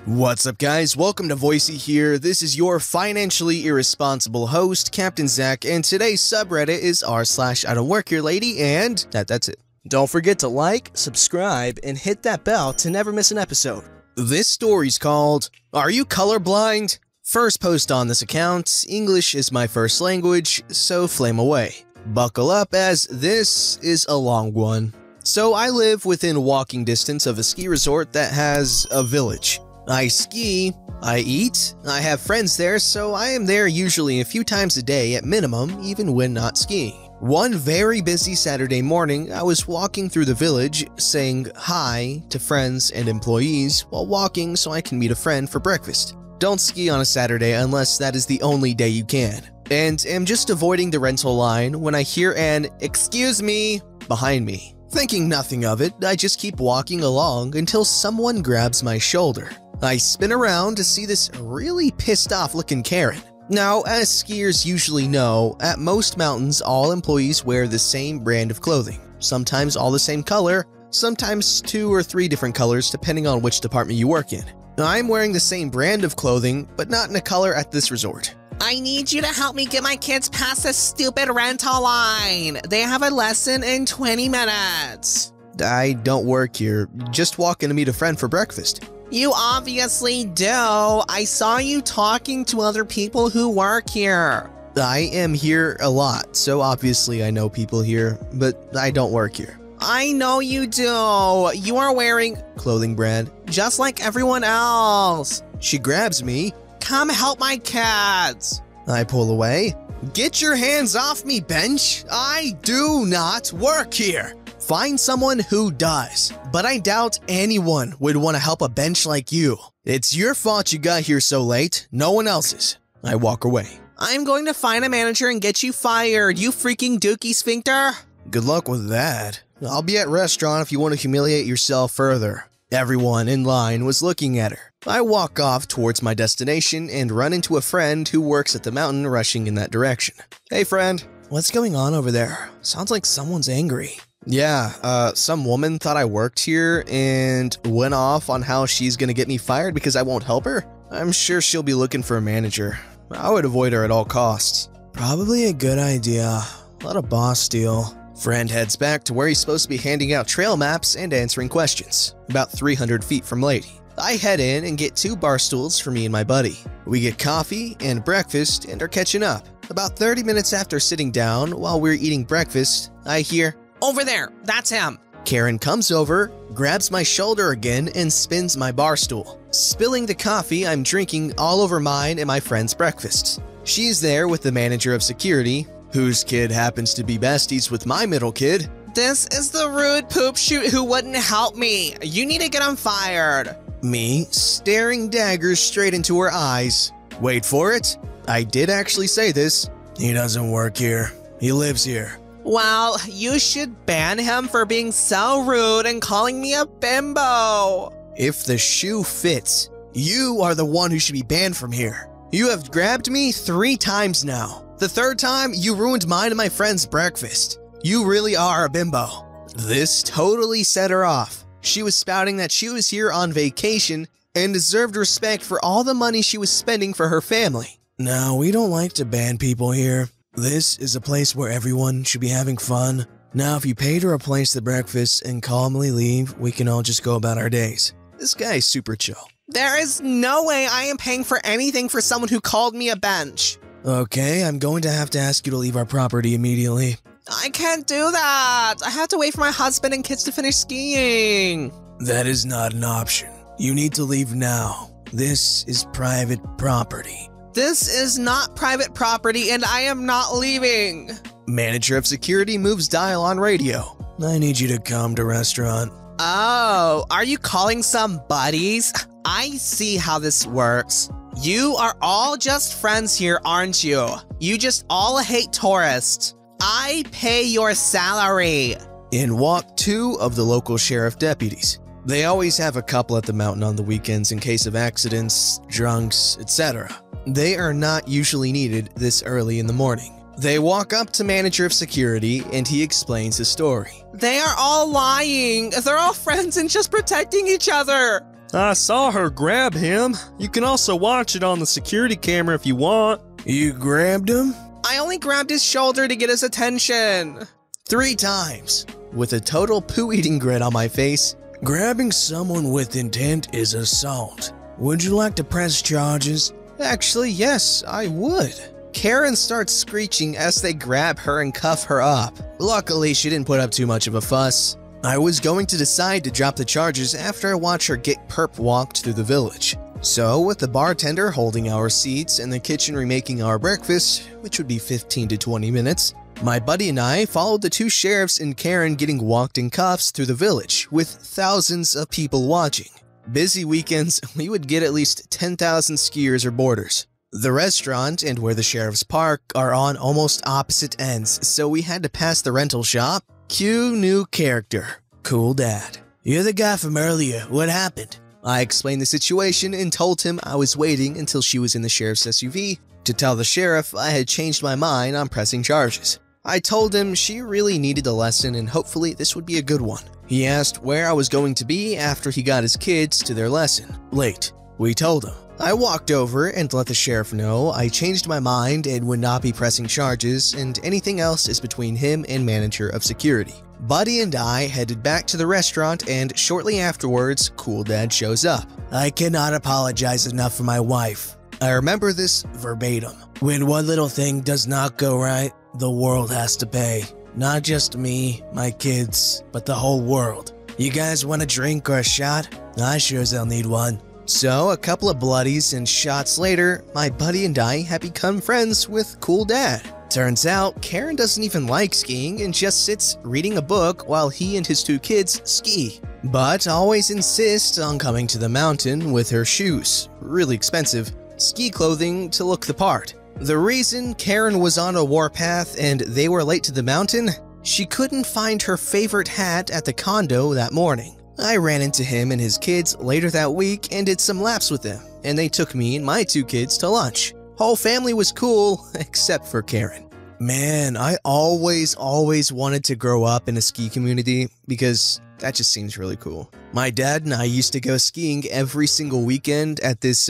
What's up, guys? Welcome to Voicey here. This is your financially irresponsible host, Captain Zach, and today's subreddit is r/IDontWorkHereLady, and that's it. Don't forget to like, subscribe, and hit that bell to never miss an episode. This story's called, Are You Colorblind? First post on this account, English is my first language, so flame away. Buckle up as this is a long one. So I live within walking distance of a ski resort that has a village. I ski, I eat, I have friends there, so I am there usually a few times a day at minimum, even when not skiing. One very busy Saturday morning, I was walking through the village, saying hi to friends and employees while walking so I can meet a friend for breakfast. Don't ski on a Saturday unless that is the only day you can. And am just avoiding the rental line when I hear an "excuse me" behind me. Thinking nothing of it, I just keep walking along until someone grabs my shoulder. I spin around to see this really pissed off looking Karen. Now, as skiers usually know, at most mountains all employees wear the same brand of clothing. Sometimes all the same color, sometimes 2 or 3 different colors depending on which department you work in. I'm wearing the same brand of clothing, but not in a color at this resort. I need you to help me get my kids past this stupid rental line. They have a lesson in 20 minutes. I don't work here, just walking to meet a friend for breakfast. You obviously do. I saw you talking to other people who work here. I am here a lot, so obviously I know people here, but I don't work here. I know you do. You are wearing clothing brand, just like everyone else. She grabs me. Come help my kids. I pull away. Get your hands off me, bench. I do not work here. Find someone who does, but I doubt anyone would want to help a bench like you. It's your fault you got here so late, no one else's. I walk away. I'm going to find a manager and get you fired, you freaking dookie sphincter. Good luck with that. I'll be at restaurant if you want to humiliate yourself further. Everyone in line was looking at her. I walk off towards my destination and run into a friend who works at the mountain rushing in that direction. Hey friend, what's going on over there? Sounds like someone's angry. Yeah, some woman thought I worked here and went off on how she's gonna get me fired because I won't help her. I'm sure she'll be looking for a manager. I would avoid her at all costs. Probably a good idea. Let a boss deal. Friend heads back to where he's supposed to be handing out trail maps and answering questions, about 300 feet from Lady. I head in and get 2 bar stools for me and my buddy. We get coffee and breakfast and are catching up. About 30 minutes after sitting down while we're eating breakfast, I hear, "Over there, that's him." Karen comes over, grabs my shoulder again, and spins my bar stool, spilling the coffee I'm drinking all over mine and my friend's breakfast. She's there with the manager of security, whose kid happens to be besties with my middle kid. This is the rude poop shoot who wouldn't help me. You need to get him fired. Me, staring daggers straight into her eyes. Wait for it. I did actually say this. He doesn't work here. He lives here. Well, you should ban him for being so rude and calling me a bimbo. If the shoe fits, you are the one who should be banned from here. You have grabbed me 3 times now. The 3rd time, you ruined mine and my friend's breakfast. You really are a bimbo. This totally set her off. She was spouting that she was here on vacation and deserved respect for all the money she was spending for her family. No, we don't like to ban people here. This is a place where everyone should be having fun. Now, if you pay to replace the breakfast and calmly leave, we can all just go about our days. This guy is super chill. There is no way I am paying for anything for someone who called me a bench. Okay, I'm going to have to ask you to leave our property immediately. I can't do that. I have to wait for my husband and kids to finish skiing. That is not an option. You need to leave now. This is private property. This is not private property and I am not leaving. Manager of security moves dial on radio. I need you to come to restaurant. Oh, are you calling some buddies? I see how this works. You are all just friends here, aren't you? You just all hate tourists. I pay your salary. In walk 2 of the local sheriff deputies. They always have a couple at the mountain on the weekends in case of accidents, drunks, etc. They are not usually needed this early in the morning. They walk up to manager of security and he explains his story. They are all lying. They're all friends and just protecting each other. I saw her grab him. You can also watch it on the security camera if you want. You grabbed him? I only grabbed his shoulder to get his attention. 3 times, with a total poo-eating grin on my face. Grabbing someone with intent is assault. Would you like to press charges? Actually, yes, I would. Karen starts screeching as they grab her and cuff her up. Luckily, she didn't put up too much of a fuss. I was going to decide to drop the charges after I watched her get perp walked through the village. So, with the bartender holding our seats and the kitchen remaking our breakfast, which would be 15 to 20 minutes, my buddy and I followed the 2 sheriffs and Karen getting walked in cuffs through the village, with thousands of people watching. Busy weekends, we would get at least 10,000 skiers or boarders. The restaurant and where the sheriffs park are on almost opposite ends, so we had to pass the rental shop. Cue new character. Cool dad. You're the guy from earlier. What happened? I explained the situation and told him I was waiting until she was in the sheriff's SUV to tell the sheriff I had changed my mind on pressing charges. I told him she really needed a lesson and hopefully this would be a good one. He asked where I was going to be after he got his kids to their lesson. Late. We told him. I walked over and let the sheriff know I changed my mind and would not be pressing charges, and anything else is between him and manager of security. Buddy and I headed back to the restaurant, and shortly afterwards, Cool Dad shows up. I cannot apologize enough for my wife. I remember this verbatim. When one little thing does not go right, the world has to pay. Not just me, my kids, but the whole world. You guys want a drink or a shot? I sure as hell need one. So, a couple of bloodies and shots later, my buddy and I had become friends with Cool Dad. Turns out, Karen doesn't even like skiing and just sits reading a book while he and his 2 kids ski. But always insists on coming to the mountain with her shoes, really expensive, ski clothing to look the part. The reason Karen was on a warpath and they were late to the mountain? She couldn't find her favorite hat at the condo that morning. I ran into him and his kids later that week and did some laps with them, and they took me and my 2 kids to lunch. Whole family was cool, except for Karen. Man, I always wanted to grow up in a ski community because that just seems really cool. My dad and I used to go skiing every single weekend at this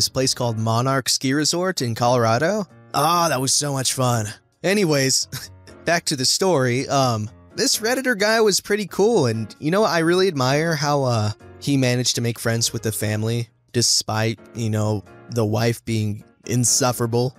place called Monarch Ski Resort in Colorado. Ah, that was so much fun. Anyways, back to the story. This Redditor guy was pretty cool, and you know, I really admire how he managed to make friends with the family despite, you know, the wife being insufferable.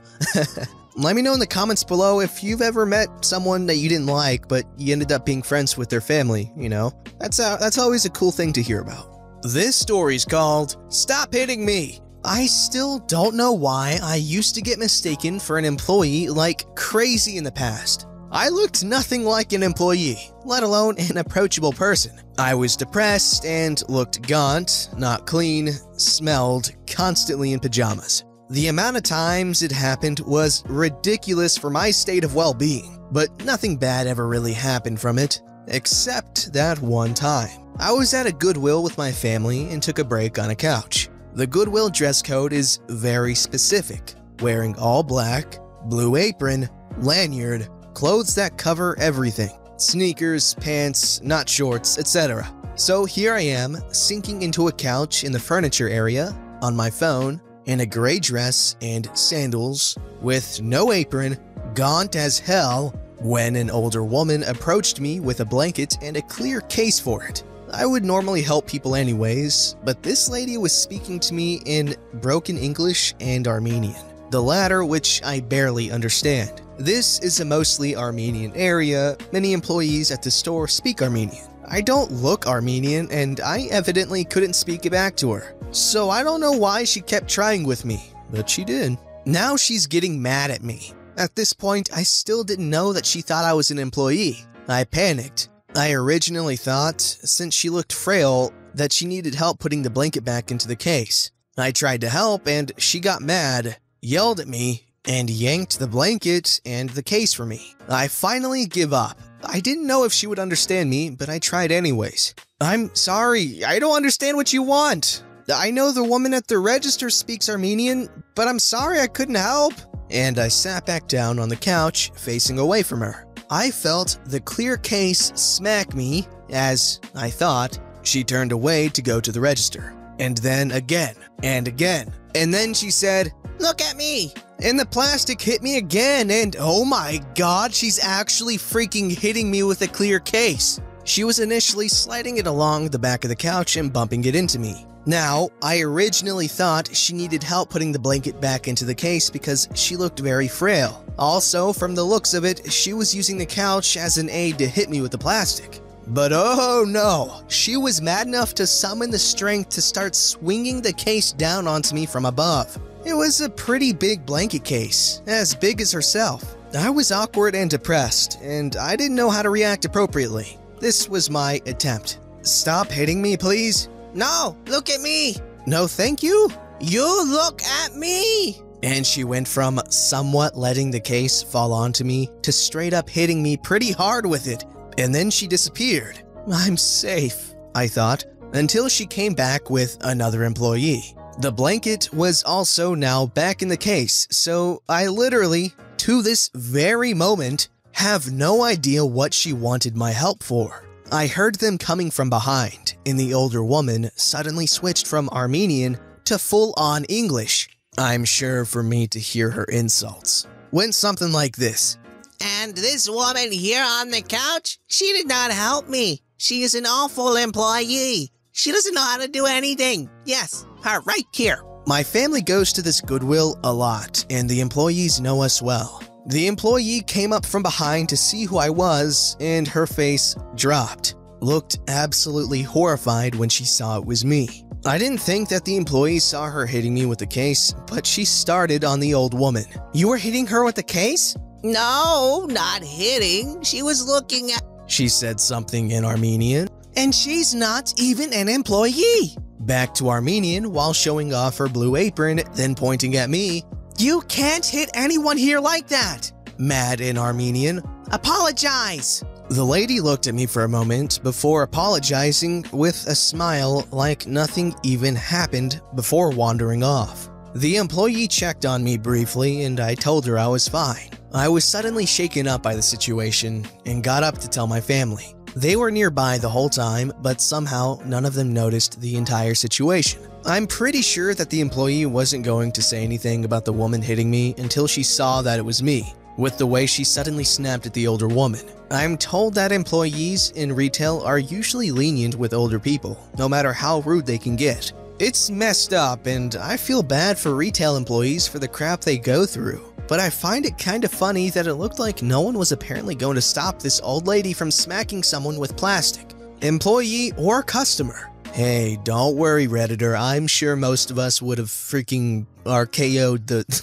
Let me know in the comments below if you've ever met someone that you didn't like, but you ended up being friends with their family, you know? That's always a cool thing to hear about. This story's called Stop Hitting Me. I still don't know why I used to get mistaken for an employee like crazy in the past. I looked nothing like an employee, let alone an approachable person. I was depressed and looked gaunt, not clean, smelled, constantly in pajamas. The amount of times it happened was ridiculous for my state of well-being, but nothing bad ever really happened from it, except that one time. I was at a Goodwill with my family and took a break on a couch. The Goodwill dress code is very specific, wearing all black, blue apron, lanyard, clothes that cover everything, sneakers, pants, not shorts, etc. So here I am, sinking into a couch in the furniture area, on my phone, in a gray dress and sandals, with no apron, gaunt as hell, when an older woman approached me with a blanket and a clear case for it. I would normally help people anyways, but this lady was speaking to me in broken English and Armenian, the latter which I barely understand. This is a mostly Armenian area. Many employees at the store speak Armenian. I don't look Armenian, and I evidently couldn't speak it back to her. So I don't know why she kept trying with me, but she did. Now she's getting mad at me. At this point, I still didn't know that she thought I was an employee. I panicked. I originally thought, since she looked frail, that she needed help putting the blanket back into the case. I tried to help, and she got mad, yelled at me, and yanked the blanket and the case for me. I finally give up. I didn't know if she would understand me, but I tried anyways. I'm sorry, I don't understand what you want. I know the woman at the register speaks Armenian, but I'm sorry I couldn't help. And I sat back down on the couch, facing away from her. I felt the clear case smack me, as I thought. She turned away to go to the register. and then again, and again. And then she said, "Look at me." and the plastic hit me again, and oh my god, she's actually freaking hitting me with a clear case. She was initially sliding it along the back of the couch and bumping it into me. Now, I originally thought she needed help putting the blanket back into the case because she looked very frail. Also, from the looks of it, she was using the couch as an aid to hit me with the plastic. But oh no, she was mad enough to summon the strength to start swinging the case down onto me from above. It was a pretty big blanket case, as big as herself. I was awkward and depressed, and I didn't know how to react appropriately. This was my attempt. Stop hitting me, please. "No, look at me." No, thank you. "You look at me." And she went from somewhat letting the case fall onto me to straight up hitting me pretty hard with it. And then she disappeared. I'm safe, I thought, until she came back with another employee. The blanket was also now back in the case, so I literally, to this very moment, have no idea what she wanted my help for. I heard them coming from behind, and the older woman suddenly switched from Armenian to full-on English. I'm sure for me to hear her insults. Went something like this. "And this woman here on the couch, she did not help me. She is an awful employee. She doesn't know how to do anything. Yes, her right here." My family goes to this Goodwill a lot, and the employees know us well. The employee came up from behind to see who I was, and her face dropped. Looked absolutely horrified when she saw it was me. I didn't think that the employee saw her hitting me with the case, but she started on the old woman. "You were hitting her with the case?" "No, not hitting. She was looking at..." She said something in Armenian. "And she's not even an employee." Back to Armenian while showing off her blue apron, then pointing at me. "You can't hit anyone here like that." Mad in Armenian. "Apologize." The lady looked at me for a moment before apologizing with a smile like nothing even happened before wandering off. The employee checked on me briefly and I told her I was fine. I was suddenly shaken up by the situation and got up to tell my family. They were nearby the whole time, but somehow none of them noticed the entire situation. I'm pretty sure that the employee wasn't going to say anything about the woman hitting me until she saw that it was me, with the way she suddenly snapped at the older woman. I'm told that employees in retail are usually lenient with older people, no matter how rude they can get. It's messed up, and I feel bad for retail employees for the crap they go through. But I find it kind of funny that it looked like no one was apparently going to stop this old lady from smacking someone with plastic, employee or customer. Hey, don't worry, Redditor, I'm sure most of us would have freaking RKO'd the...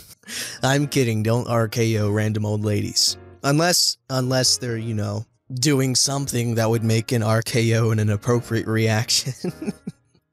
I'm kidding, don't RKO random old ladies. Unless they're, you know, doing something that would make an RKO an appropriate reaction.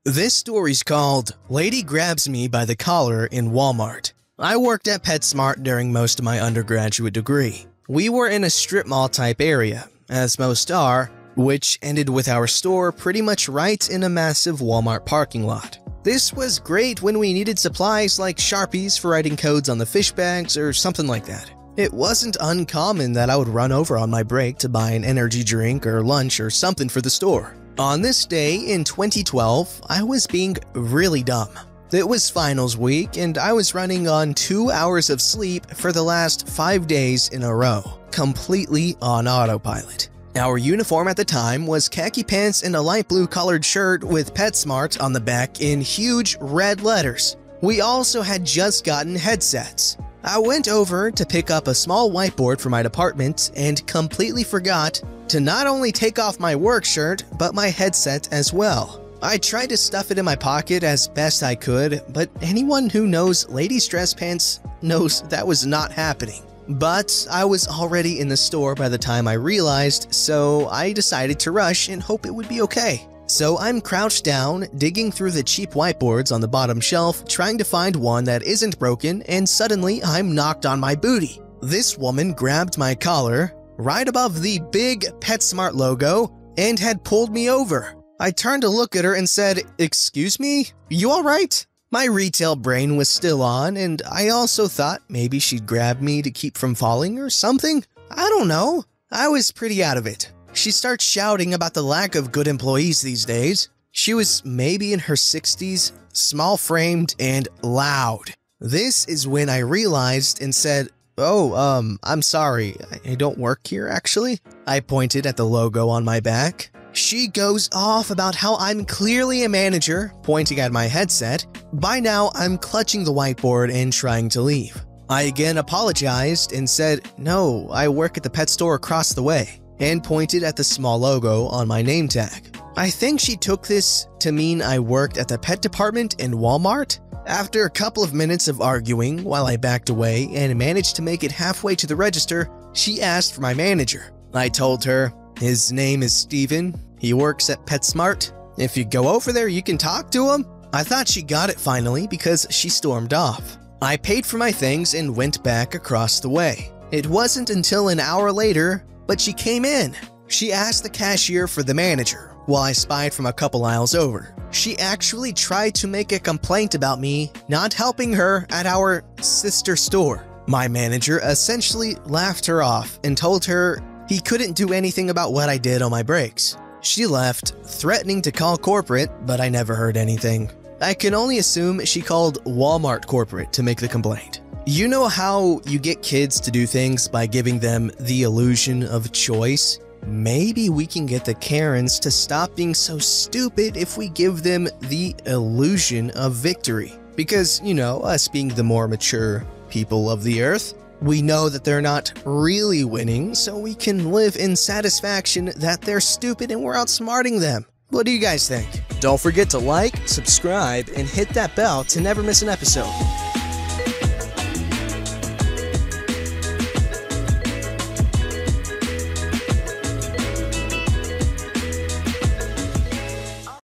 This story's called Lady Grabs Me by the Collar in Walmart. I worked at PetSmart during most of my undergraduate degree. We were in a strip mall type area, as most are, which ended with our store pretty much right in a massive Walmart parking lot. This was great when we needed supplies like Sharpies for writing codes on the fish bags or something like that. It wasn't uncommon that I would run over on my break to buy an energy drink or lunch or something for the store. On this day in 2012, I was being really dumb. It was finals week and I was running on 2 hours of sleep for the last 5 days in a row, completely on autopilot. Our uniform at the time was khaki pants and a light blue colored shirt with PetSmart on the back in huge red letters. We also had just gotten headsets. I went over to pick up a small whiteboard for my department and completely forgot to not only take off my work shirt, but my headset as well. I tried to stuff it in my pocket as best I could, but anyone who knows ladies' dress pants knows that was not happening. But I was already in the store by the time I realized, so I decided to rush and hope it would be okay. So I'm crouched down, digging through the cheap whiteboards on the bottom shelf, trying to find one that isn't broken, and suddenly I'm knocked on my booty. This woman grabbed my collar, right above the big PetSmart logo, and had pulled me over. I turned to look at her and said, "Excuse me? You alright?" My retail brain was still on, and I also thought maybe she'd grab me to keep from falling or something. I don't know. I was pretty out of it. She starts shouting about the lack of good employees these days. She was maybe in her 60s, small-framed, and loud. This is when I realized and said, "Oh, I'm sorry, I don't work here actually." I pointed at the logo on my back. She goes off about how I'm clearly a manager, pointing at my headset. By now, I'm clutching the whiteboard and trying to leave. I again apologized and said, "No, I work at the pet store across the way," and pointed at the small logo on my name tag. I think she took this to mean I worked at the pet department in Walmart. After a couple of minutes of arguing while I backed away and managed to make it halfway to the register, she asked for my manager. I told her, "His name is Steven. He works at PetSmart. If you go over there, you can talk to him." I thought she got it finally because she stormed off. I paid for my things and went back across the way. It wasn't until an hour later, but she came in. She asked the cashier for the manager, while I spied from a couple aisles over. She actually tried to make a complaint about me not helping her at our sister store. My manager essentially laughed her off and told her he couldn't do anything about what I did on my breaks. She left, threatening to call corporate, but I never heard anything. I can only assume she called Walmart corporate to make the complaint. You know how you get kids to do things by giving them the illusion of choice? Maybe we can get the Karens to stop being so stupid if we give them the illusion of victory. Because, you know, us being the more mature people of the earth, we know that they're not really winning, so we can live in satisfaction that they're stupid and we're outsmarting them. What do you guys think? Don't forget to like, subscribe, and hit that bell to never miss an episode.